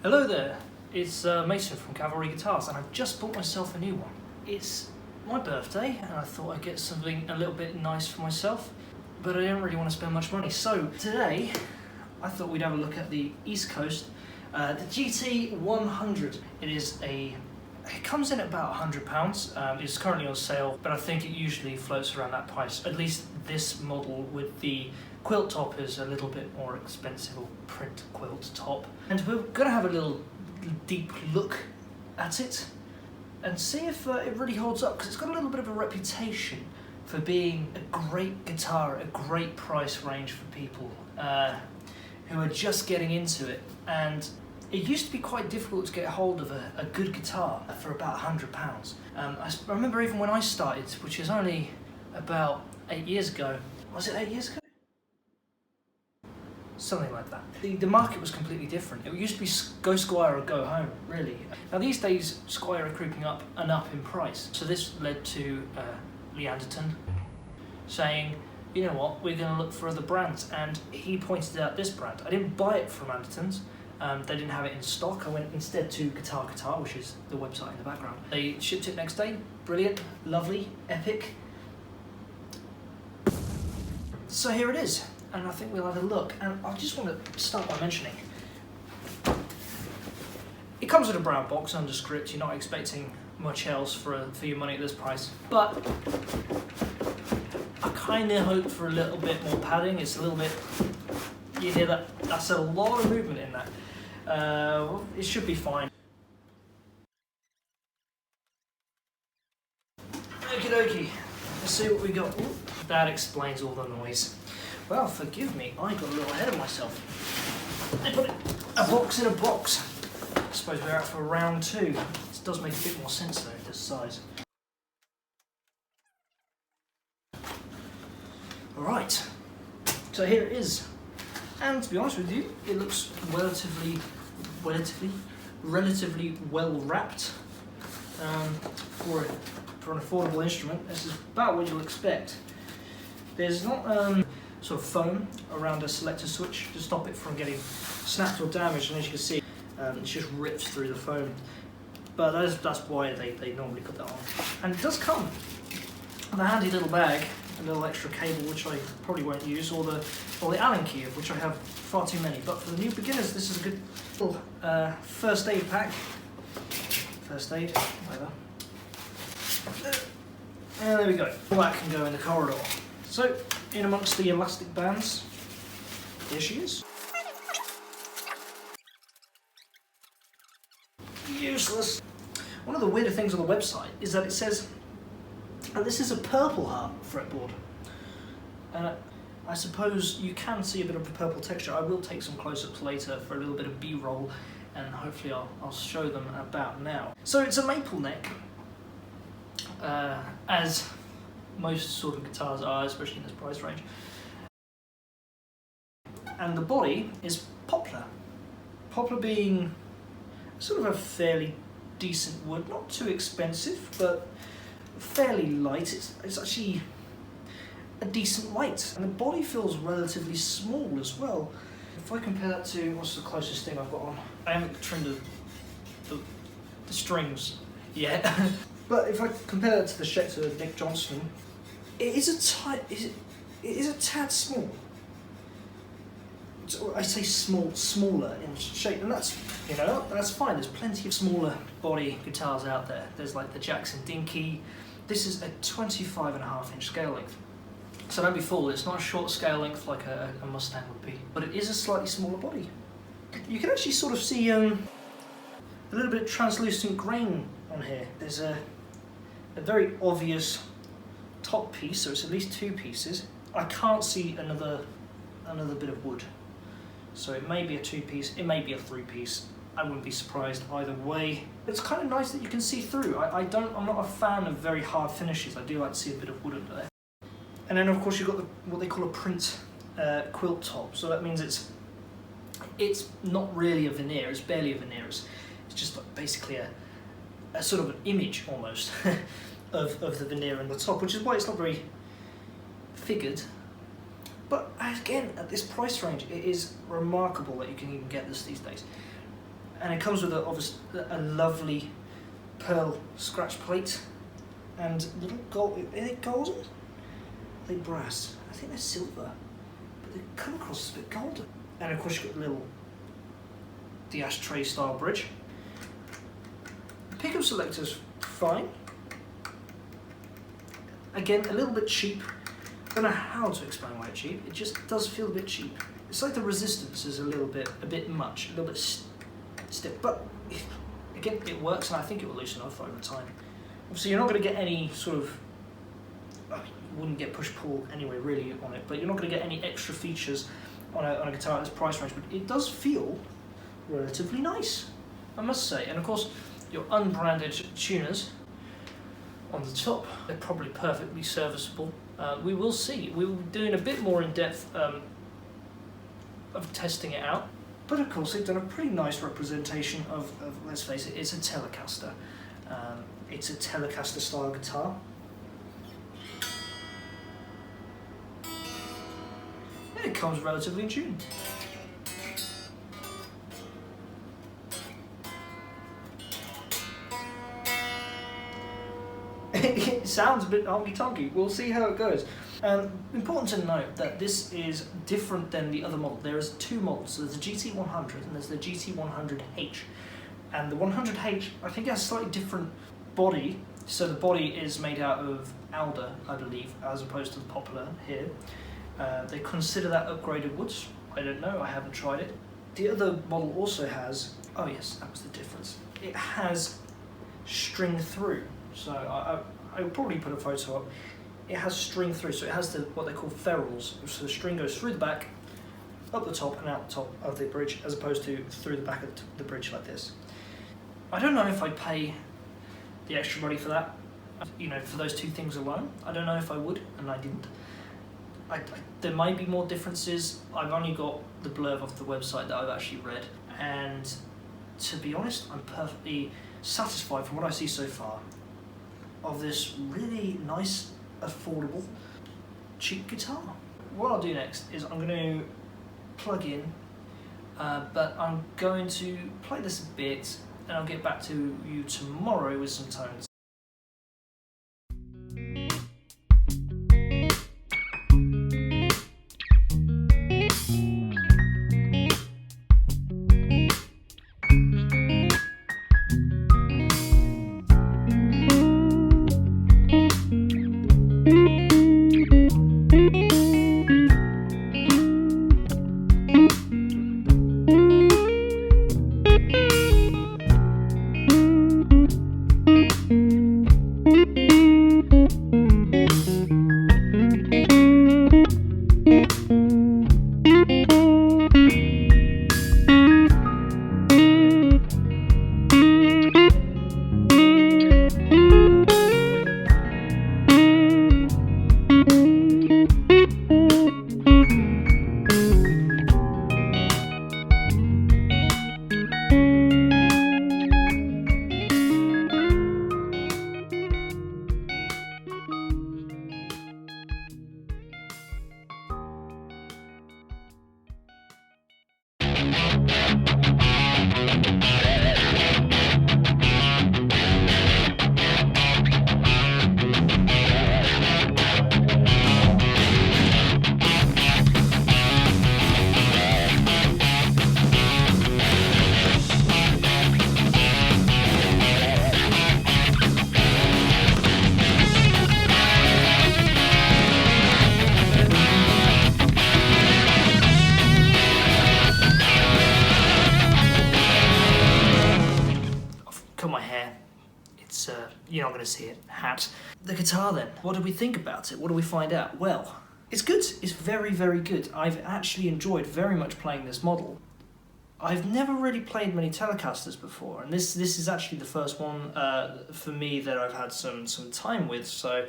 Hello there, it's Mason from Cavalry Guitars, and I've just bought myself a new one. It's my birthday and I thought I'd get something a little bit nice for myself, but I don't really want to spend much money. So today I thought we'd have a look at the Eastcoast, the GT100. It comes in at about £100. It's currently on sale, but I think it usually floats around that price. At least this model with the quilt top is a little bit more expensive, or print quilt top. And we're going to have a little deep look at it and see if it really holds up, because it's got a little bit of a reputation for being a great guitar at a great price range for people who are just getting into it. And it used to be quite difficult to get hold of a good guitar for about £100. I remember even when I started, which is only about 8 years ago. Was it 8 years ago? Something like that. The market was completely different. It used to be go Squire or go home, really. Now these days, Squire are creeping up and up in price. So this led to Lee Anderton saying, you know what, we're going to look for other brands. And he pointed out this brand. I didn't buy it from Anderton's. They didn't have it in stock. I went instead to Guitar, which is the website in the background. They shipped it next day. Brilliant, lovely, epic. So here it is, and I think we'll have a look. And I just want to start by mentioning, it comes with a brown box under script. You're not expecting much else for your money at this price, but I kind of hope for a little bit more padding. It's a little bit, you hear that? That's a lot of movement in that. It should be fine. Okie dokie, let's see what we got. Ooh, that explains all the noise. Well, forgive me, I got a little ahead of myself. I put a box in a box. I suppose we're out for round two. This does make a bit more sense though, this size. Alright, so here it is. And to be honest with you, it looks relatively well wrapped for an affordable instrument. This is about what you'll expect. There's not sort of foam around a selector switch to stop it from getting snapped or damaged, and as you can see, it's just ripped through the foam. But that's why they normally put that on. And it does come with a handy little bag, a little extra cable which I probably won't use, or the Allen key, of which I have far too many. But for the new beginners, this is a good little first aid pack. First aid, whatever. And there we go. All that can go in the corridor. So, in amongst the elastic bands, here she is. Useless. One of the weirder things on the website is that it says, and this is a purple heart fretboard. I suppose you can see a bit of the purple texture. I will take some close-ups later for a little bit of B-roll, and hopefully I'll show them about now. So it's a maple neck, as most sort of guitars are, especially in this price range. And the body is poplar. Poplar being sort of a fairly decent wood, not too expensive, but fairly light. It's actually a decent weight, and the body feels relatively small as well. If I compare that to, what's the closest thing I've got on? I haven't trimmed the strings yet. But if I compare that to the Schecter Nick Johnson, it is a tad small. I say smaller in shape, and that's, you know, that's fine. There's plenty of smaller body guitars out there. There's like the Jackson Dinky. This is a 25.5-inch scale length. So don't be fooled, it's not a short scale length like a Mustang would be, but it is a slightly smaller body. You can actually sort of see a little bit of translucent grain on here. There's a very obvious top piece, so it's at least two pieces. I can't see another bit of wood. So it may be a two-piece, it may be a three-piece. I wouldn't be surprised either way. It's kind of nice that you can see through. I'm not a fan of very hard finishes. I do like to see a bit of wood under there. And then of course you've got what they call a print quilt top. So that means it's not really a veneer, it's barely a veneer. It's just like basically a sort of an image almost of the veneer on the top, which is why it's not very figured. But again, at this price range, it is remarkable that you can even get this these days. And it comes with a lovely pearl scratch plate and little gold. Are they golden? Are they brass? I think they're silver, but they come across as a bit golden. And of course you've got the ashtray style bridge. The pickup selector's fine. Again, a little bit cheap. I don't know how to explain why it's cheap. It just does feel a bit cheap. It's like the resistance is a bit much, a little bit stiff. But again, it works, and I think it will loosen off over time. Obviously, you're not going to get any sort of, I mean, you wouldn't get push-pull anyway, really, on it, but you're not going to get any extra features on a guitar at this price range. But it does feel relatively nice, I must say. And of course, your unbranded tuners on the top, they're probably perfectly serviceable. We will see. We'll be doing a bit more in-depth of testing it out. But of course, they've done a pretty nice representation of let's face it, it's a Telecaster. It's a Telecaster style guitar. And it comes relatively in tune. It sounds a bit honky-tonky. We'll see how it goes. Important to note that this is different than the other model. There is two models. So there's the GT100 and there's the GT100H. And the 100H, I think, has a slightly different body. So the body is made out of alder, I believe, as opposed to the poplar here. They consider that upgraded woods. I don't know, I haven't tried it. The other model also has, oh yes, that was the difference. It has string through. So I will probably put a photo up. It has string through, so it has what they call ferrules. So the string goes through the back, up the top and out the top of the bridge, as opposed to through the back of the bridge like this. I don't know if I'd pay the extra money for that, you know, for those two things alone. I don't know if I would, and I didn't. There might be more differences. I've only got the blurb off the website that I've actually read, and to be honest, I'm perfectly satisfied from what I see so far of this really nice, affordable, cheap guitar. What I'll do next is I'm going to plug in, but I'm going to play this a bit, and I'll get back to you tomorrow with some tones. You're not going to see it. Hat. The guitar then. What do we think about it? What do we find out? Well, it's good. It's very, very good. I've actually enjoyed very much playing this model. I've never really played many Telecasters before, and this is actually the first one for me that I've had some time with, so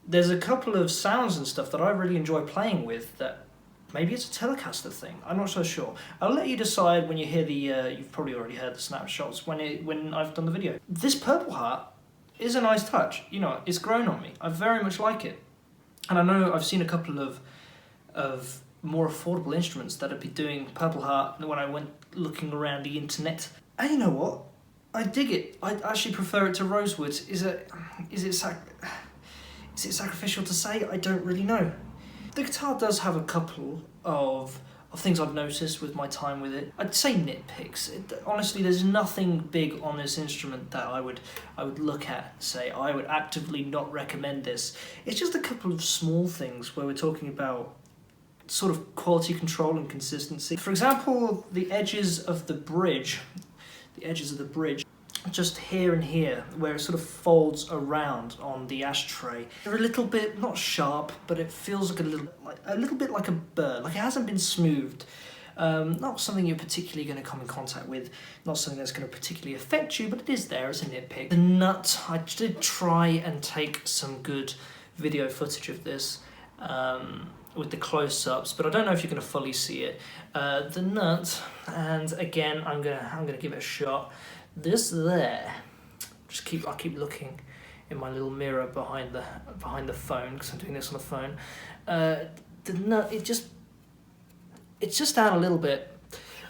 there's a couple of sounds and stuff that I really enjoy playing with that maybe it's a Telecaster thing. I'm not so sure. I'll let you decide when you hear you've probably already heard the snapshots when I've done the video. This Purple Heart is a nice touch. You know, it's grown on me. I very much like it. And I know I've seen a couple of more affordable instruments that have been doing Purple Heart when I went looking around the internet. And you know what? I dig it. I actually prefer it to rosewood. Is it sacrificial to say? I don't really know. The guitar does have a couple of things I've noticed with my time with it. I'd say nitpicks. Honestly, there's nothing big on this instrument that I would look at and say I would actively not recommend this. It's just a couple of small things where we're talking about sort of quality control and consistency. For example, the edges of the bridge, just here and here, where it sort of folds around on the ashtray. They're a little bit, not sharp, but it feels like a little bit like a burr, like it hasn't been smoothed. Not something you're particularly going to come in contact with, not something that's going to particularly affect you, but it is there as a nitpick. The nut, I did try and take some good video footage of this with the close-ups, but I don't know if you're going to fully see it. The nut, and again, I'm gonna give it a shot. This there, I keep looking in my little mirror behind the phone because I'm doing this on the phone. The nut, it's just out a little bit.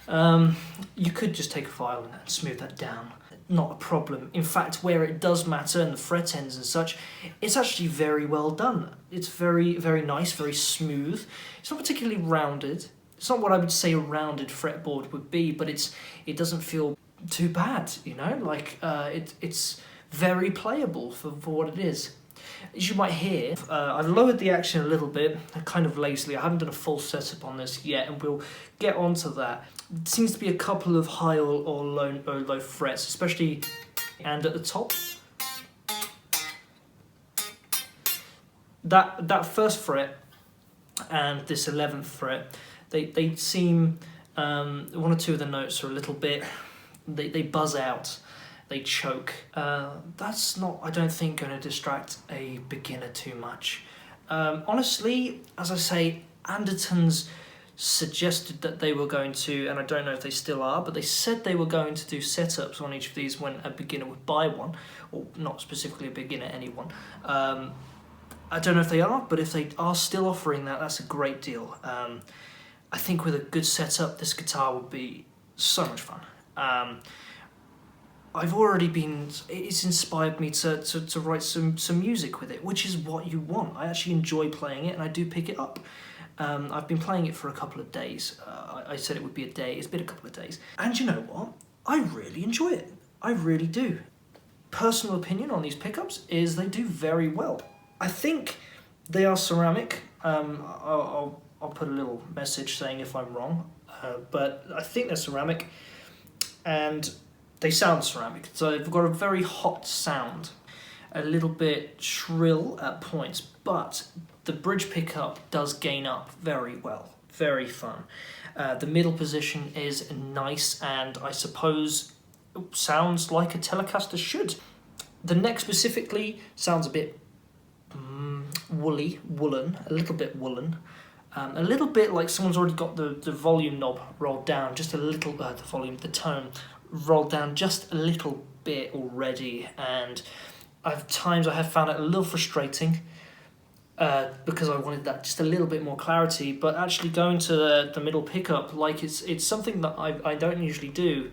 You could just take a file and smooth that down. Not a problem. In fact, where it does matter, and the fret ends and such, it's actually very well done. It's very, very nice, very smooth. It's not particularly rounded. It's not what I would say a rounded fretboard would be, but it doesn't feel too bad, you know? Like, it's very playable for what it is. As you might hear, I've lowered the action a little bit, kind of lazily. I haven't done a full setup on this yet, and we'll get onto that. It seems to be a couple of high or low frets, especially and at the top. That first fret and this 11th fret, they seem, one or two of the notes are a little bit, they buzz out. They choke. That's not, I don't think, going to distract a beginner too much. Honestly, as I say, Andertons suggested that they were going to, and I don't know if they still are, but they said they were going to do setups on each of these when a beginner would buy one, or not specifically a beginner, anyone. I don't know if they are, but if they are still offering that, that's a great deal. I think with a good setup, this guitar would be so much fun. It's inspired me to write some music with it, which is what you want. I actually enjoy playing it, and I do pick it up. I've been playing it for a couple of days. I said it would be a day, it's been a couple of days. And you know what? I really enjoy it. I really do. Personal opinion on these pickups is they do very well. I think they are ceramic. I'll put a little message saying if I'm wrong, but I think they're ceramic, and they sound ceramic, so they've got a very hot sound, a little bit shrill at points, but the bridge pickup does gain up very well, very fun. The middle position is nice, and I suppose sounds like a Telecaster should. The neck specifically sounds a bit woolen, a little bit woolen. A little bit like someone's already got the volume knob rolled down, just a little, the tone rolled down just a little bit already, and times I have found it a little frustrating because I wanted that just a little bit more clarity, but actually going to the middle pickup, like it's something that I don't usually do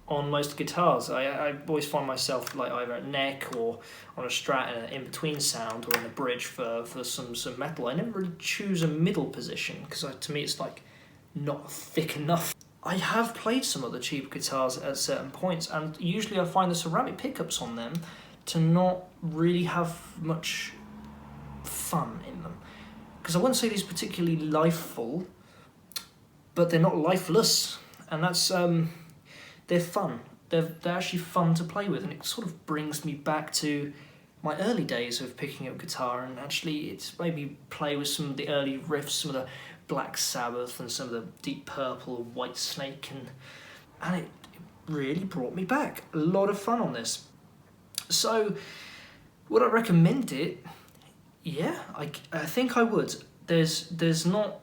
on most guitars. I always find myself like either at neck or on a Strat in between sound or in a bridge for some metal. I never really choose a middle position because to me it's like not thick enough. I have played some other cheap guitars at certain points, and usually I find the ceramic pickups on them to not really have much fun in them. Because I wouldn't say these particularly lifeful, but they're not lifeless, and that's they're fun. They're actually fun to play with, and it sort of brings me back to my early days of picking up guitar, and actually it's made me play with some of the early riffs, some of the Black Sabbath and some of the Deep Purple, White Snake, and it really brought me back. A lot of fun on this. So, would I recommend it? Yeah, I think I would. There's not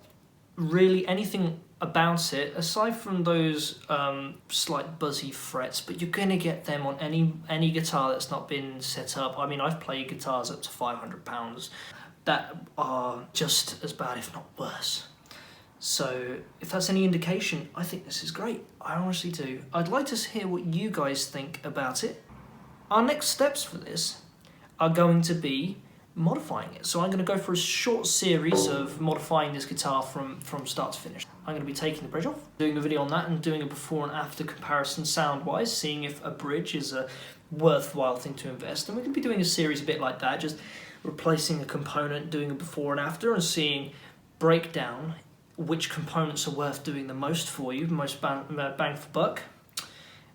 really anything about it aside from those slight buzzy frets, but you're gonna get them on any guitar that's not been set up. I mean, I've played guitars up to £500 that are just as bad, if not worse. So if that's any indication, I think this is great. I honestly do. I'd like to hear what you guys think about it. Our next steps for this are going to be modifying it. So I'm going to go for a short series of modifying this guitar from start to finish. I'm going to be taking the bridge off, doing a video on that and doing a before and after comparison sound-wise, seeing if a bridge is a worthwhile thing to invest. And we're going to be doing a series a bit like that, just replacing a component, doing a before and after, and seeing breakdown which components are worth doing the most for you, most bang for buck.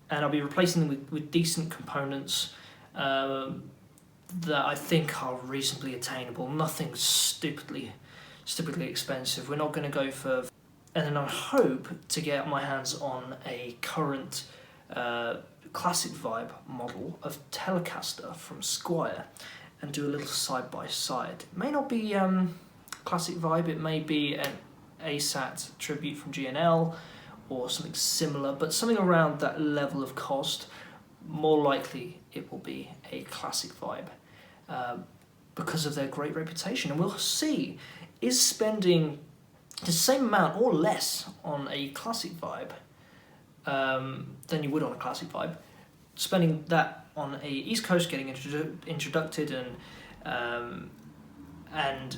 And I'll be replacing them with decent components that I think are reasonably attainable. Nothing stupidly expensive. We're not going to go for... And then I hope to get my hands on a current classic vibe model of Telecaster from Squire and do a little side-by-side. It may not be classic vibe, it may be an ASAT tribute from GNL or something similar, but something around that level of cost. More likely it will be a classic vibe because of their great reputation. And we'll see, is spending the same amount or less on a classic vibe than you would on a classic vibe, spending that on a Eastcoast, getting introduced and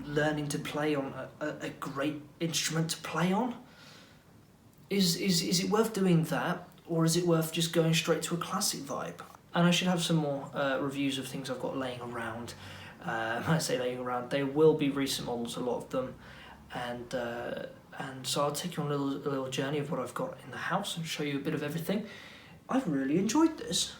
learning to play on a great instrument to play on? Is it worth doing that, or is it worth just going straight to a classic vibe? And I should have some more reviews of things I've got laying around. When I say laying around, they will be recent models, a lot of them, and so I'll take you on a little journey of what I've got in the house and show you a bit of everything. I've really enjoyed this.